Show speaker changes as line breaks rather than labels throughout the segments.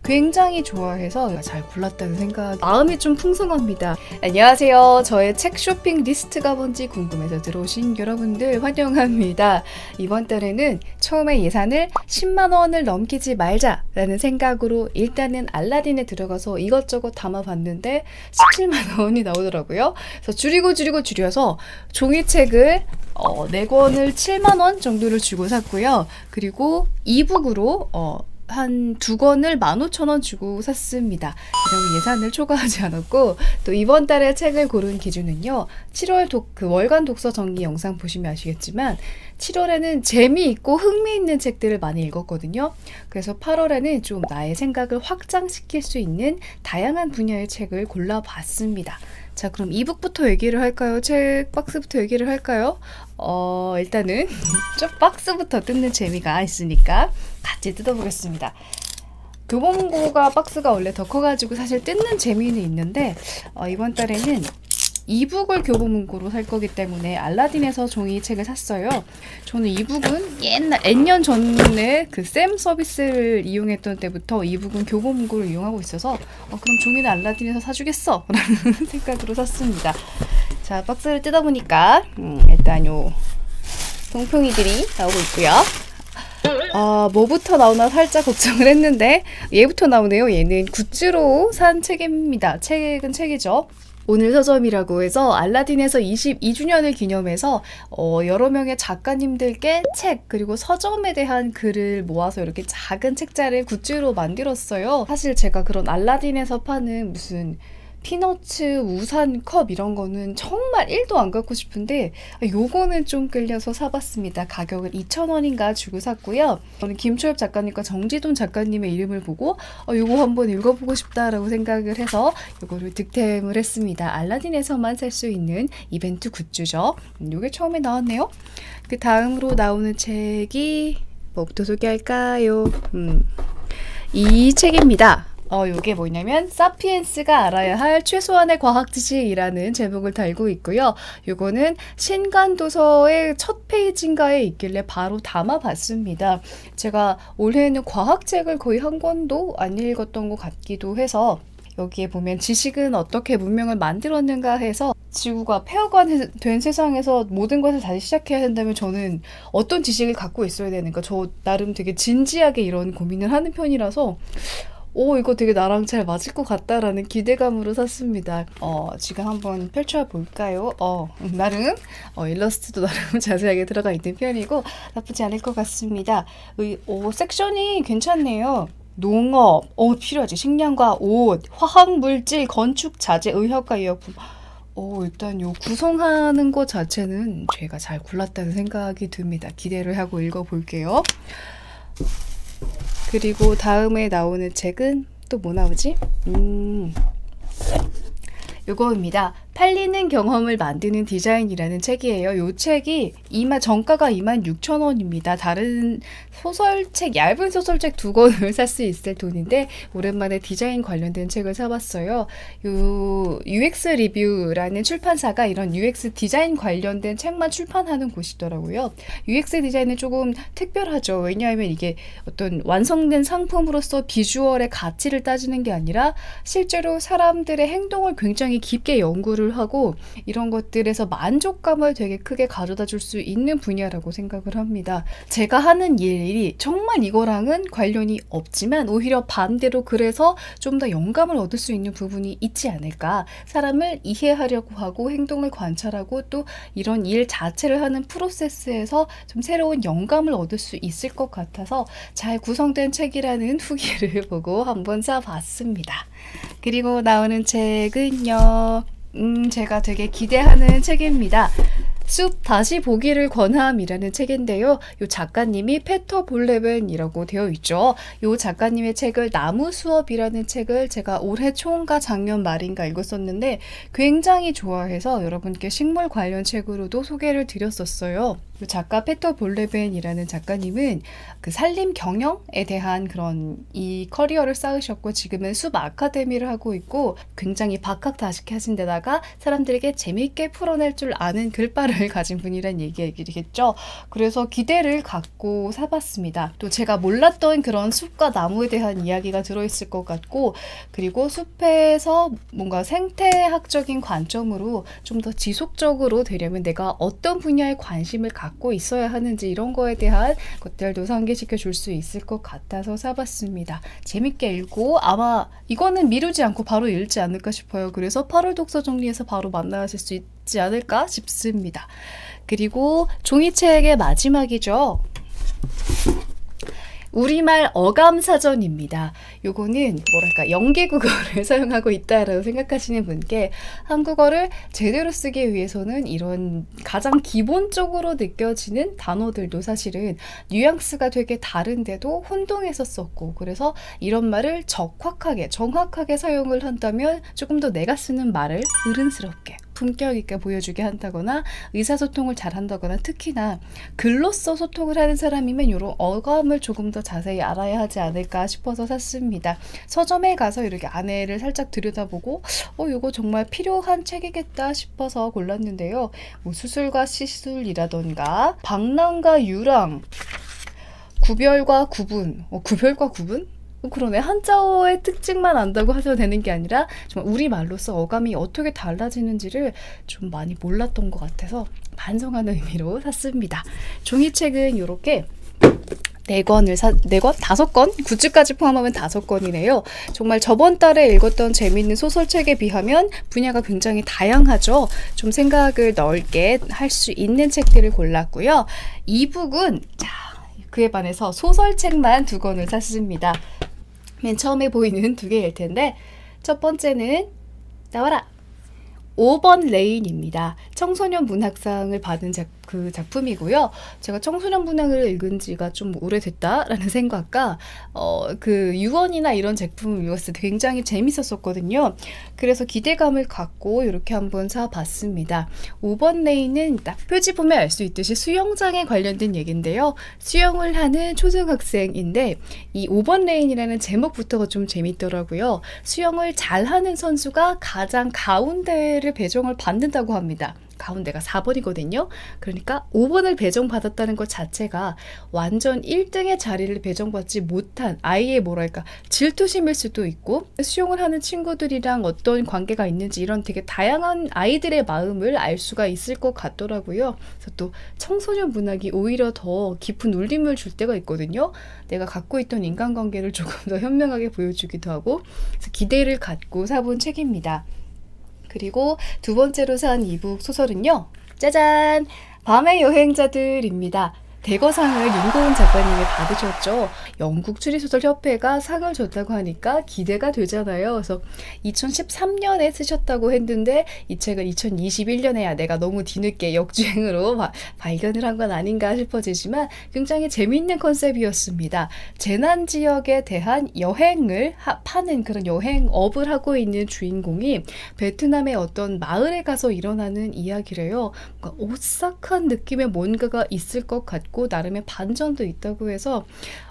굉장히 좋아해서 잘 골랐다는 생각, 마음이 좀 풍성합니다. 안녕하세요. 저의 책 쇼핑 리스트가 뭔지 궁금해서 들어오신 여러분들 환영합니다. 이번 달에는 처음에 예산을 10만 원을 넘기지 말자라는 생각으로 일단은 알라딘에 들어가서 이것저것 담아봤는데 17만 원이 나오더라고요. 그래서 줄여서 종이책을 4권을 7만 원 정도를 주고 샀고요. 그리고 이북으로 한 2권을 15,000원 주고 샀습니다. 이런 예산을 초과하지 않았고, 또 이번 달에 책을 고른 기준은요, 7월 월간 독서 정리 영상 보시면 아시겠지만 7월에는 재미있고 흥미있는 책들을 많이 읽었거든요. 그래서 8월에는 좀 나의 생각을 확장시킬 수 있는 다양한 분야의 책을 골라봤습니다. 자, 그럼 이북부터 얘기를 할까요? 책 박스부터 얘기를 할까요? 일단은 좀 박스부터 뜯는 재미가 있으니까 같이 뜯어보겠습니다. 교보문고가 박스가 원래 더 커가지고 사실 뜯는 재미는 있는데 이번 달에는 이북을 교보문고로 살 거기 때문에 알라딘에서 종이책을 샀어요. 저는 이북은 N년 전에 그 쌤 서비스를 이용했던 때부터 이북은 교보문고를 이용하고 있어서 그럼 종이는 알라딘에서 사주겠어 라는 생각으로 샀습니다. 자, 박스를 뜯어보니까 일단 요 동평이들이 나오고 있고요. 뭐부터 나오나 살짝 걱정을 했는데 얘부터 나오네요. 얘는 굿즈로 산 책입니다. 책은 책이죠. 오늘 서점이라고 해서 알라딘에서 22주년을 기념해서 여러 명의 작가님들께 책 그리고 서점에 대한 글을 모아서 이렇게 작은 책자를 굿즈로 만들었어요. 사실 제가 그런 알라딘에서 파는 무슨 피너츠, 우산, 컵 이런 거는 정말 1도 안 갖고 싶은데 요거는 좀 끌려서 사봤습니다. 가격을 2,000원인가 주고 샀고요. 저는 김초엽 작가님과 정지돈 작가님의 이름을 보고 요거 한번 읽어보고 싶다라고 생각을 해서 요거를 득템을 했습니다. 알라딘에서만 살 수 있는 이벤트 굿즈죠. 요게 처음에 나왔네요. 그 다음으로 나오는 책이 뭐부터 소개할까요? 이 책입니다. 요게 뭐냐면 사피엔스가 알아야 할 최소한의 과학 지식이라는 제목을 달고 있고요. 요거는 신간도서의 첫 페이지인가에 있길래 바로 담아봤습니다. 제가 올해는 과학책을 거의 한 권도 안 읽었던 것 같기도 해서 여기에 보면 지식은 어떻게 문명을 만들었는가 해서 지구가 폐허된 세상에서 모든 것을 다시 시작해야 한다면 저는 어떤 지식을 갖고 있어야 되는가, 저 나름 되게 진지하게 이런 고민을 하는 편이라서 이거 되게 나랑 잘 맞을 것 같다라는 기대감으로 샀습니다. 지금 한번 펼쳐볼까요? 나름 일러스트도 나름 자세하게 들어가 있는 편이고 나쁘지 않을 것 같습니다. 섹션이 괜찮네요. 농업, 필요하지. 식량과 옷, 화학물질, 건축 자재, 의학과 의약품. 일단 요 구성하는 것 자체는 제가 잘 골랐다는 생각이 듭니다. 기대를 하고 읽어볼게요. 그리고 다음에 나오는 책은 또 뭐 나오지? 요거입니다. 팔리는 경험을 만드는 디자인이라는 책이에요. 요 책이 정가가 26,000원입니다. 다른 소설책, 얇은 소설책 2권을 살 수 있을 돈인데 오랜만에 디자인 관련된 책을 사봤어요. 요 UX 리뷰라는 출판사가 이런 UX 디자인 관련된 책만 출판하는 곳이더라고요. UX 디자인은 조금 특별하죠. 왜냐하면 이게 어떤 완성된 상품으로서 비주얼의 가치를 따지는 게 아니라 실제로 사람들의 행동을 굉장히 깊게 연구를 하고 이런 것들에서 만족감을 되게 크게 가져다 줄 수 있는 분야라고 생각을 합니다. 제가 하는 일이 정말 이거랑은 관련이 없지만 오히려 반대로 그래서 좀 더 영감을 얻을 수 있는 부분이 있지 않을까. 사람을 이해하려고 하고 행동을 관찰하고 또 이런 일 자체를 하는 프로세스에서 좀 새로운 영감을 얻을 수 있을 것 같아서 잘 구성된 책이라는 후기를 보고 한번 사봤습니다. 그리고 나오는 책은요. 제가 되게 기대하는 책입니다. 숲 다시 보기를 권함이라는 책인데요. 이 작가님이 페터 볼레벤이라고 되어 있죠. 이 작가님의 책을 나무 수업이라는 책을 제가 올해 초인가 작년 말인가 읽었었는데 굉장히 좋아해서 여러분께 식물 관련 책으로도 소개를 드렸었어요. 작가 페터 볼레벤이라는 작가님은 그 산림 경영에 대한 그런 이 커리어를 쌓으셨고 지금은 숲 아카데미를 하고 있고 굉장히 박학다식하신 데다가 사람들에게 재미있게 풀어낼 줄 아는 글발을 가진 분이란 얘기겠죠. 그래서 기대를 갖고 사봤습니다. 또 제가 몰랐던 그런 숲과 나무에 대한 이야기가 들어있을 것 같고 그리고 숲에서 뭔가 생태학적인 관점으로 좀 더 지속적으로 되려면 내가 어떤 분야에 관심을 갖고 있어야 하는지 이런 거에 대한 것들도 상기시켜 줄 수 있을 것 같아서 사봤습니다. 재밌게 읽고 아마 이거는 미루지 않고 바로 읽지 않을까 싶어요. 그래서 8월 독서 정리에서 바로 만나실 수 있지 않을까 싶습니다. 그리고 종이책의 마지막이죠. 우리말 어감사전입니다. 요거는 뭐랄까 연계국어를 사용하고 있다라고 생각하시는 분께 한국어를 제대로 쓰기 위해서는 이런 가장 기본적으로 느껴지는 단어들도 사실은 뉘앙스가 되게 다른데도 혼동해서 썼고 그래서 이런 말을 적확하게 정확하게 사용을 한다면 조금 더 내가 쓰는 말을 어른스럽게 품격 있게 보여주게 한다거나 의사소통을 잘한다거나 특히나 글로써 소통을 하는 사람이면 이런 어감을 조금 더 자세히 알아야 하지 않을까 싶어서 샀습니다. 서점에 가서 이렇게 안에를 살짝 들여다보고 이거 정말 필요한 책이겠다 싶어서 골랐는데요. 뭐 수술과 시술이라던가 방랑과 유랑, 구별과 구분, 구별과 구분? 그러네. 한자어의 특징만 안다고 하셔도 되는 게 아니라 정말 우리말로서 어감이 어떻게 달라지는지를 좀 많이 몰랐던 것 같아서 반성하는 의미로 샀습니다. 종이책은 이렇게 4권? 5권? 굿즈까지 포함하면 5권이네요. 정말 저번 달에 읽었던 재미있는 소설책에 비하면 분야가 굉장히 다양하죠. 좀 생각을 넓게 할 수 있는 책들을 골랐고요. 이북은 그에 반해서 소설책만 2권을 샀습니다. 맨 처음에 보이는 2개일 텐데 첫 번째는 나와라! 5번 레인입니다. 청소년 문학상을 받은 그 작품이고요. 제가 청소년 문학을 읽은 지가 좀 오래됐다라는 생각과 그 유언이나 이런 작품을 읽었을 때 굉장히 재밌었거든요. 그래서 기대감을 갖고 이렇게 한번 사봤습니다. 5번 레인은 딱 표지 보면 알 수 있듯이 수영장에 관련된 얘기인데요. 수영을 하는 초등학생인데 이 5번 레인이라는 제목부터가 좀 재밌더라고요. 수영을 잘하는 선수가 가장 가운데를 배정을 받는다고 합니다. 가운데가 4번이거든요. 그러니까 5번을 배정받았다는 것 자체가 완전 1등의 자리를 배정받지 못한 아이의 뭐랄까 질투심일 수도 있고 수영을 하는 친구들이랑 어떤 관계가 있는지 이런 되게 다양한 아이들의 마음을 알 수가 있을 것 같더라고요. 그래서 또 청소년 문학이 오히려 더 깊은 울림을 줄 때가 있거든요. 내가 갖고 있던 인간관계를 조금 더 현명하게 보여주기도 하고 그래서 기대를 갖고 사본 책입니다. 그리고 2번째로 산 이북 소설은요. 짜잔! 밤의 여행자들입니다. 대거상을 윤고은 작가님이 받으셨죠. 영국 추리소설협회가 상을 줬다고 하니까 기대가 되잖아요. 그래서 2013년에 쓰셨다고 했는데 이 책을 2021년에야 내가 너무 뒤늦게 역주행으로 발견을 한 건 아닌가 싶어지지만 굉장히 재미있는 컨셉이었습니다. 재난지역에 대한 여행을 파는 그런 여행업을 하고 있는 주인공이 베트남의 어떤 마을에 가서 일어나는 이야기래요. 뭔가 오싹한 느낌의 뭔가가 있을 것 같고 나름의 반전도 있다고 해서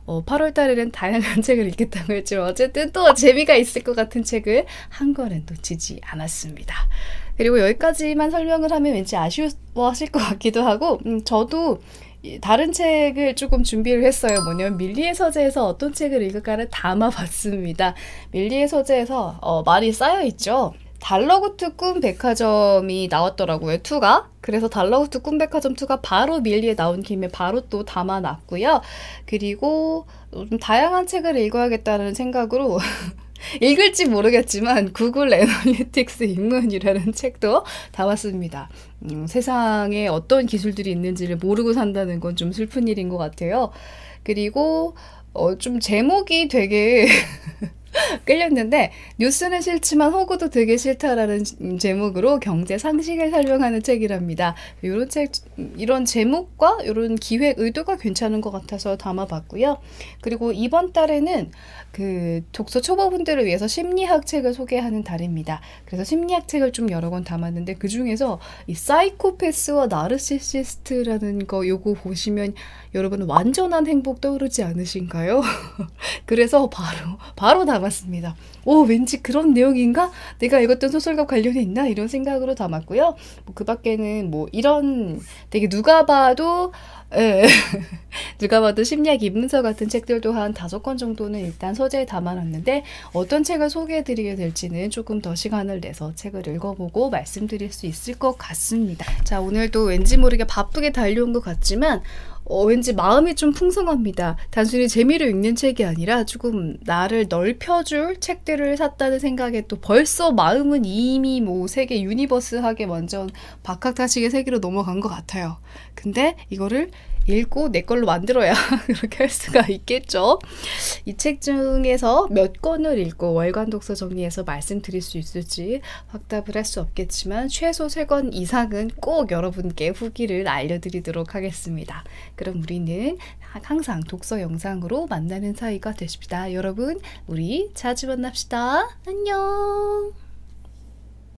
8월 달에는 다양한 책을 읽겠다고 했지만 어쨌든 또 재미가 있을 것 같은 책을 한 권은 놓치지 않았습니다. 그리고 여기까지만 설명을 하면 왠지 아쉬워하실 것 같기도 하고 저도 다른 책을 조금 준비를 했어요. 뭐냐면 밀리의 서재에서 어떤 책을 읽을까를 담아봤습니다. 밀리의 서재에서 말이 쌓여있죠. 달러구트 꿈 백화점이 나왔더라고요. 2가. 그래서 달러구트 꿈 백화점 2가 바로 밀리에 나온 김에 바로 또 담아놨고요. 그리고 좀 다양한 책을 읽어야겠다는 생각으로 읽을지 모르겠지만 구글 애널리틱스 입문이라는 책도 담았습니다. 세상에 어떤 기술들이 있는지를 모르고 산다는 건 좀 슬픈 일인 것 같아요. 그리고 좀 제목이 되게 끌렸는데 뉴스는 싫지만 호구도 되게 싫다라는 제목으로 경제 상식을 설명하는 책이랍니다. 이런 책, 이런 제목과 이런 기획 의도가 괜찮은 것 같아서 담아봤고요. 그리고 이번 달에는 그 독서 초보분들을 위해서 심리학 책을 소개하는 달입니다. 그래서 심리학 책을 좀 여러 권 담았는데 그 중에서 이 사이코패스와 나르시시스트라는 거 요거 보시면 여러분 완전한 행복 떠오르지 않으신가요? 그래서 바로 담았습니다. 오, 왠지 그런 내용인가? 내가 읽었던 소설과 관련이 있나? 이런 생각으로 담았고요. 그 밖에는 뭐 이런 되게 누가 봐도 예. 누가 봐도 심리학 입문서 같은 책들도 한 5권 정도는 일단 서재에 담아놨는데 어떤 책을 소개해드리게 될지는 조금 더 시간을 내서 책을 읽어보고 말씀드릴 수 있을 것 같습니다. 자, 오늘도 왠지 모르게 바쁘게 달려온 것 같지만 왠지 마음이 좀 풍성합니다. 단순히 재미로 읽는 책이 아니라 조금 나를 넓혀줄 책들을 샀다는 생각에 또 벌써 마음은 이미 뭐 세계 유니버스하게 완전 박학다식의 세계로 넘어간 것 같아요. 근데 이거를 읽고 내 걸로 만들어야 그렇게 할 수가 있겠죠. 이 책 중에서 몇 권을 읽고 월간 독서 정리해서 말씀드릴 수 있을지 확답을 할 수 없겠지만 최소 3권 이상은 꼭 여러분께 후기를 알려드리도록 하겠습니다. 그럼 우리는 항상 독서 영상으로 만나는 사이가 되십시다. 여러분, 우리 자주 만납시다. 안녕.